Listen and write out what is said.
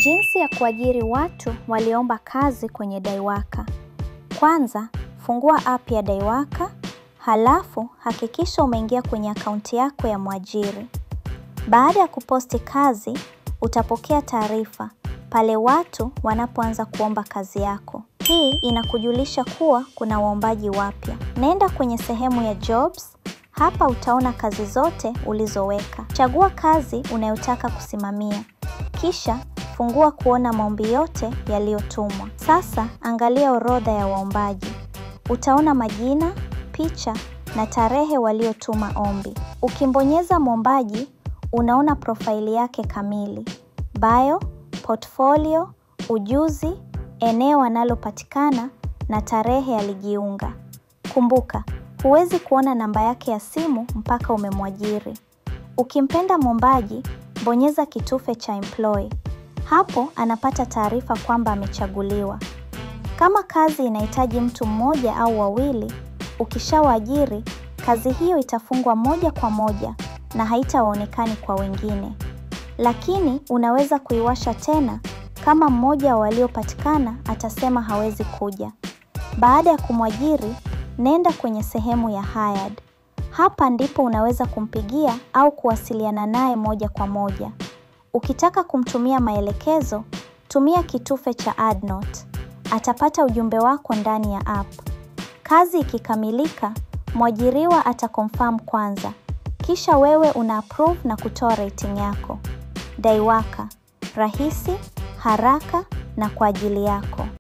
Jinsi ya kuajiri watu walioomba kazi kwenye Daiwaka. Kwanza, fungua app ya Daiwaka, halafu hakikisha umeingia kwenye akaunti yako ya mwajiri. Baada ya kuposti kazi, utapokea taarifa pale watu wanapoanza kuomba kazi yako. Hii inakujulisha kuwa kuna waombaji wapya. Nenda kwenye sehemu ya jobs, hapa utaona kazi zote ulizoweka. Chagua kazi unayotaka kusimamia. Kisha fungua kuona maombi yote yaliyotumwa. Sasa angalia orodha ya waombaji. Utaona majina, picha na tarehe waliotuma ombi. Ukimbonyeza mwombaji, unaona profaili yake kamili. Bio, portfolio, ujuzi, eneo analopatikana na tarehe alijiunga. Kumbuka, huwezi kuona namba yake ya simu mpaka umemwajiri. Ukimpenda mwombaji, bonyeza kitufe cha employ. Hapo anapata taarifa kwamba amechaguliwa. Kama kazi inahitaji mtu mmoja au wawili, ukishawaajiri, kazi hiyo itafungwa moja kwa moja na haitaonekana kwa wengine. Lakini unaweza kuiwasha tena kama mmoja waliopatikana atasema hawezi kuja. Baada ya kumwajiri, nenda kwenye sehemu ya hired. Hapa ndipo unaweza kumpigia au kuwasiliana naye moja kwa moja. Ukitaka kumtumia maelekezo, tumia kitufe cha add note. Atapata ujumbe wako ndani ya app. Kazi ikikamilika, mwajiriwa ataconfirm kwanza. Kisha wewe una-approve na kutoa rating yako. Daiwaka, rahisi, haraka na kwa ajili yako.